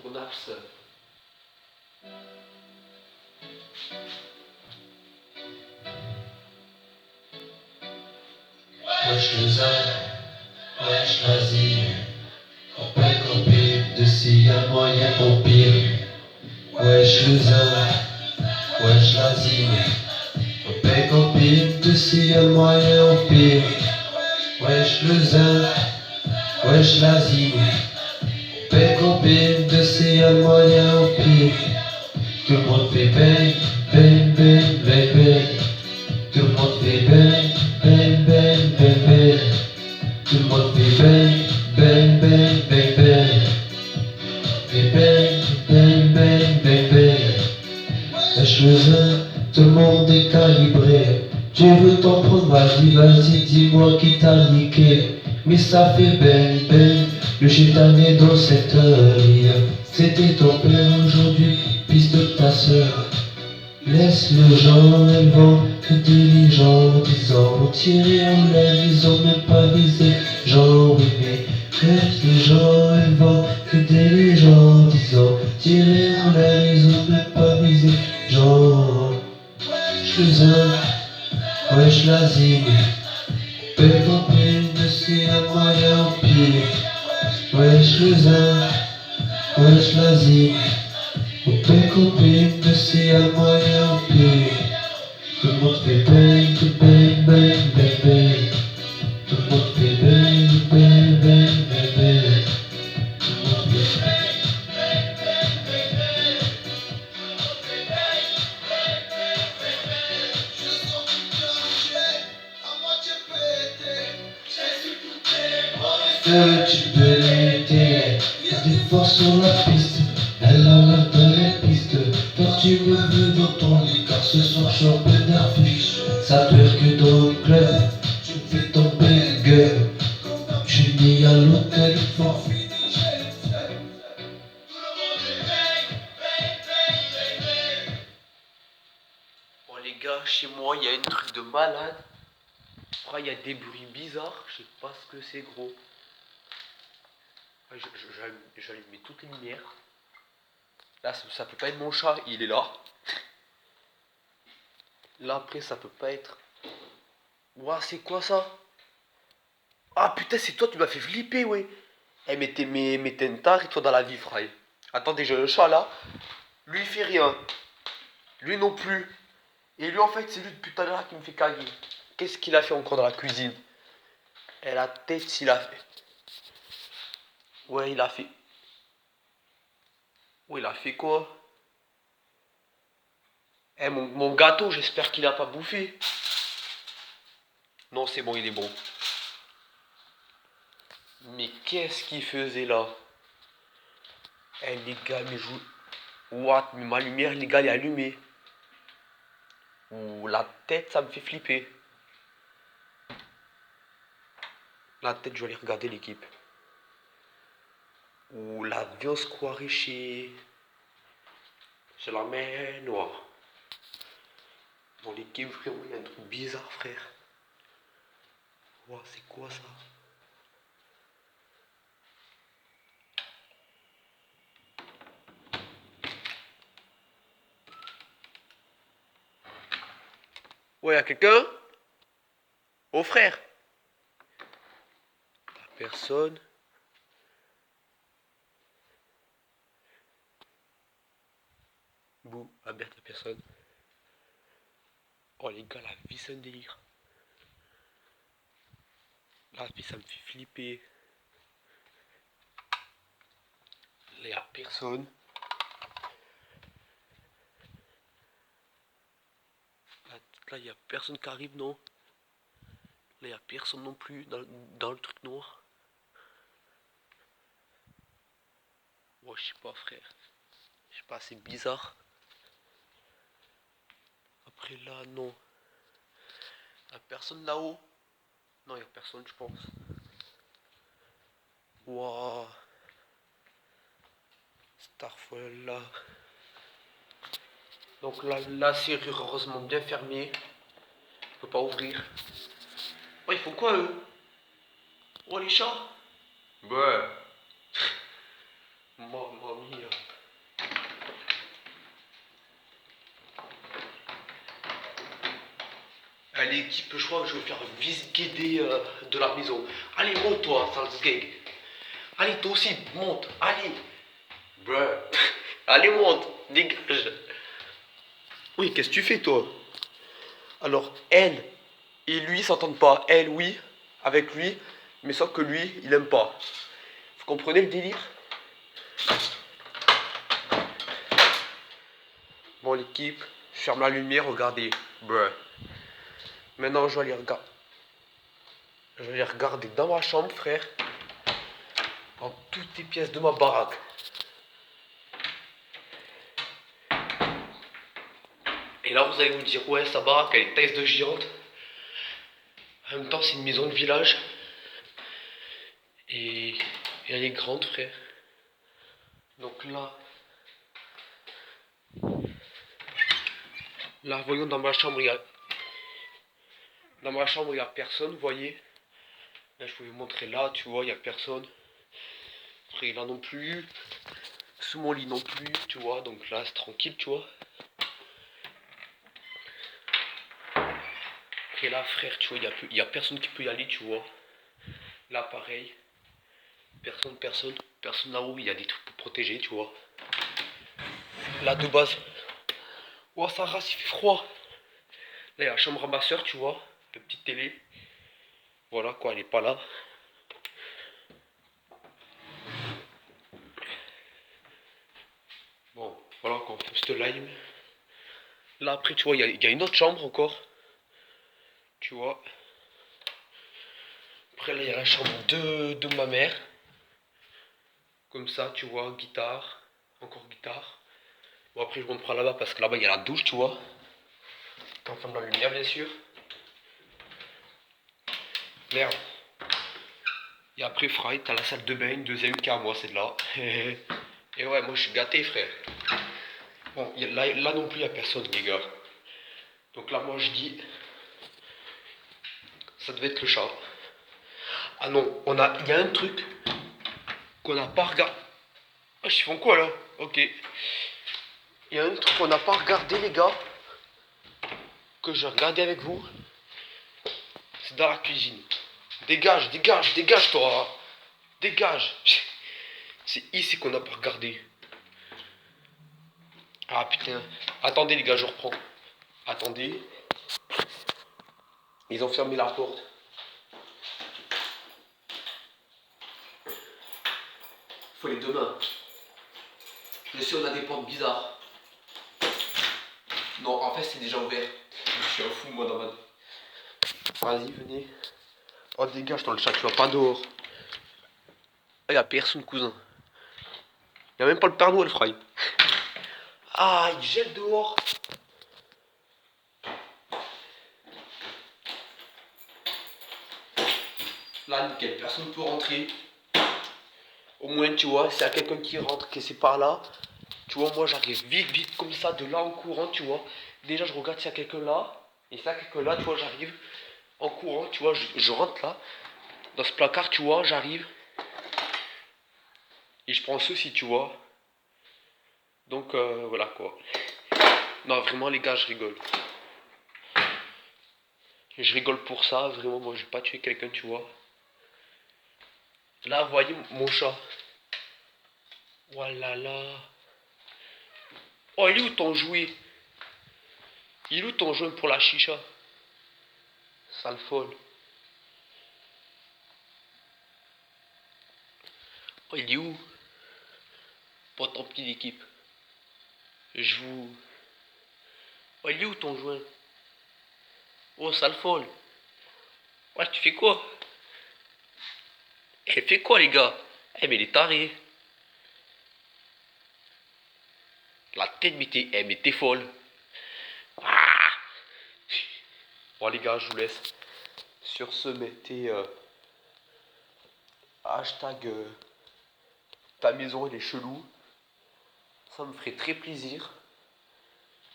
pour Naps. Wesh le zin, wesh l'asile, on paye qu'au pire, de s'il y a moyen au pire. Wesh le zin, wesh l'asile, on paye qu'au pire, de s'il y a moyen au pire. Wesh le zin, wesh l'asile, on paye qu'au pire, de s'il y a moyen au pire. Tout le monde fait bang, bang, bang, bang, bang. Tout le monde fait bang, bang, bang, bang, bang. Tout le monde fait bang, bang, bang, bang, bang. Fait bang, bang, bang, bang, bang. Lâche le zin, tout le monde est calibré. Tu veux t'en prendre, vas-y, dis-moi qui t'a niqué. Mais ça fait bang, bang, le chétan est dans cette heure. C'était ton père aujourd'hui, fils de ta sœur. Laisse le genre, elles vont que des gens disant tirer en l'air, ils ont même pas visé. Genre oui mais laisse les gens, elles vont que des gens disant tirer en l'air, ils ont même pas visé. Genre wesh le zin, wesh la zig, paix compris de si un moyen pire. Wesh le zin, wesh la zig, on peut couper de si un moyen pire. Tout le monde fait bang, bang, bang, bang, bang. Tout le monde fait bang, bang, bang, bang, bang. Tout le monde fait bang, bang, bang, bang, bang. Je sens tout cracher, à moitié pété. J'ai su tout tes tu de l'été. Y'a des forces sur la piste, elle a l'air dans les pistes. Toi tu me veux dans ton lit, car ce soir je suis en pleine d'affiche. Ça peur que dans le club, tu me fais tomber gueule. Tu dis à l'hôtel, faut finir chez le seul. Tout le monde est bang, bang, bang, bang, bang. Bon les gars, chez moi il y a un truc de malade. Je crois qu'il y a des bruits bizarres. Je sais pas ce que c'est gros. J'allume toutes les lumières. Là ça peut pas être mon chat, il est là. Là après ça peut pas être. Ouah c'est quoi ça? Ah putain c'est toi, tu m'as fait flipper ouais. Eh mais t'es une taré toi dans la vie frère. Attendez j'ai le chat là. Lui il fait rien. Lui non plus. Et lui en fait c'est lui depuis tout à l'heure qui me fait caguer. Qu'est-ce qu'il a fait encore dans la cuisine? Et la tête s'il a fait. Ouais il a fait. Ouais il a fait quoi? Eh mon gâteau j'espère qu'il a pas bouffé. Non c'est bon il est bon. Mais qu'est-ce qu'il faisait là? Eh les gars mais je... What? Mais ma lumière les gars elle est allumée. Ouh la tête ça me fait flipper. La tête je vais aller regarder l'équipe. Ouh la viande squarée chez... C'est la mer noire. Dans l'équipe frérot il y a un truc bizarre frère. Ouah c'est quoi ça? Ouais y'a quelqu'un? Oh frère. Personne. Bouh, ah merde, y'a personne. Oh les gars, la vie c'est un délire. La vie ça me fait flipper. Là y'a personne. Là y'a personne qui arrive, non? Là y'a personne non plus dans le truc noir. Oh je sais pas frère. Je sais pas, c'est bizarre. Après là, non. Y'a personne là-haut? Non, y'a personne, je pense. Waouh. Starfall là. Donc là, la serrure heureusement bien fermée. Je peux pas ouvrir. Oh, ils font quoi eux? Oh, les chats? Ouais. Mamma mia. Allez, équipe, je crois que je vais faire visite guidée de la maison. Allez, monte toi, Salzgeg. Allez, toi aussi, monte. Allez. Bruh. Allez, monte. Dégage. Oui, qu'est-ce que tu fais, toi? Alors, elle et lui s'entendent pas. Elle, oui, avec lui, mais sauf que lui, il aime pas. Vous comprenez le délire? Bon, l'équipe, je ferme la lumière, regardez. Bruh. Maintenant, je vais aller regarder. Je vais aller regarder dans ma chambre, frère. Dans toutes les pièces de ma baraque. Et là, vous allez vous dire, ouais, sa baraque, elle est taille de géante. En même temps, c'est une maison de village. Et elle est grande, frère. Donc là, voyons dans ma chambre, dans ma chambre, il n'y a personne, vous voyez. Là, je peux vous montrer là, tu vois, il n'y a personne. Après, là non plus. Sous mon lit non plus, tu vois. Donc là, c'est tranquille, tu vois. Après là, frère, tu vois, il y a personne qui peut y aller, tu vois. Là, pareil. Personne. Personne là-haut, il y a des trucs pour protéger, tu vois. Là, de base. Oh, ça rase, il fait froid. Là, il y a la chambre à ma soeur, tu vois. La petite télé. Voilà, quoi, elle est pas là. Bon, voilà, quoi, on fait ce lime. Là, après, tu vois, il y a une autre chambre encore. Tu vois. Après, là, il y a la chambre de ma mère. Comme ça, tu vois, guitare. Encore guitare. Bon, après, je vous montre là-bas parce que là-bas, il y a la douche, tu vois. Enfin, de la lumière, bien sûr. Merde. Et après, Fry, t'as la salle de bain, une deuxième qui est à moi, c'est de là. Et ouais, moi, je suis gâté, frère. Bon, là non plus, il n'y a personne, les gars. Donc là, moi, je dis, ça devait être le chat. Ah non, il y a un truc qu'on n'a pas regardé. Ah, ils font quoi, là? Ok. Il y a un truc qu'on n'a pas regardé, les gars, que je vais regarder avec vous. C'est dans la cuisine. Dégage, toi. Dégage. C'est ici qu'on n'a pas regardé. Ah, putain. Attendez, les gars, je reprends. Attendez. Ils ont fermé la porte. Faut les deux mains. Je sais, on a des portes bizarres. Non, en fait, c'est déjà ouvert. Je suis un fou, moi, dans ma... Vas-y, venez. Oh, dégage, dans le chat, tu vas pas dehors. Ah, y'a personne, cousin. Y'a même pas le Père Noël, Fry. Ah, il gèle dehors. Là, nickel, personne ne peut rentrer. Au moins, tu vois, s'il y a quelqu'un qui rentre, qui c'est par là, tu vois, moi, j'arrive vite, comme ça, de là en courant, tu vois. Déjà, je regarde s'il y a quelqu'un là. Et s'il y a quelqu'un là, tu vois, j'arrive en courant, tu vois, je rentre là. Dans ce placard, tu vois, j'arrive. Et je prends ceci, tu vois. Donc, voilà, quoi. Non, vraiment, les gars, je rigole. Je rigole pour ça, vraiment, moi, je vais pas tuer quelqu'un, tu vois. Là, vous voyez mon chat. Voilà là. Oh, il est où ton jouet? Il est où ton joint pour la chicha? Sale folle. Oh, il est où? Pas tant petit d'équipe. Je vous... Oh, il est où ton joint? Oh, sale folle. Ouais, tu fais quoi? Elle fait quoi, les gars? Eh, mais elle est tarée. La tête, mais t'es folle. Ah. Bon, les gars, je vous laisse. Sur ce, mettez hashtag ta maison, elle est chelou. Ça me ferait très plaisir.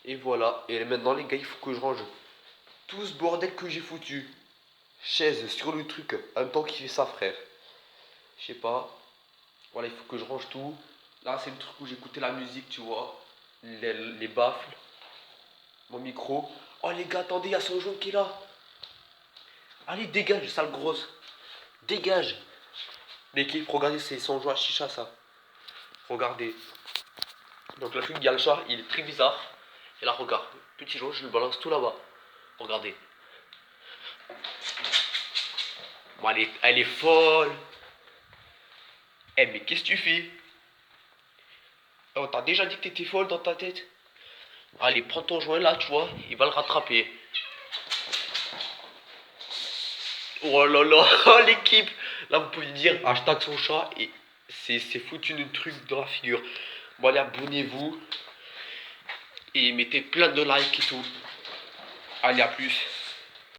Et voilà. Et maintenant, les gars, il faut que je range tout ce bordel que j'ai foutu. Chaise sur le truc. En même temps qu'il fait ça, frère. Je sais pas. Voilà, il faut que je range tout. Là, c'est le truc où j'écoutais la musique, tu vois. Les baffles. Mon micro. Oh, les gars, attendez, il y a son jaune qui est là. Allez, dégage, sale grosse. Dégage. L'équipe, regardez, c'est son joueur à chicha, ça. Regardez. Donc la fille, il y a le chat, il est très bizarre. Et là, regarde. Petit joueur, je le balance tout là-bas. Regardez. Bon, elle est folle. Eh, mais qu'est-ce que tu fais? On t'a déjà dit que t'étais folle dans ta tête. Allez, prends ton joint là, tu vois. Il va le rattraper. Oh là là, oh, l'équipe. Là, vous pouvez dire hashtag son chat et c'est foutu de truc dans la figure. Bon, allez, abonnez-vous et mettez plein de likes et tout. Allez, à plus.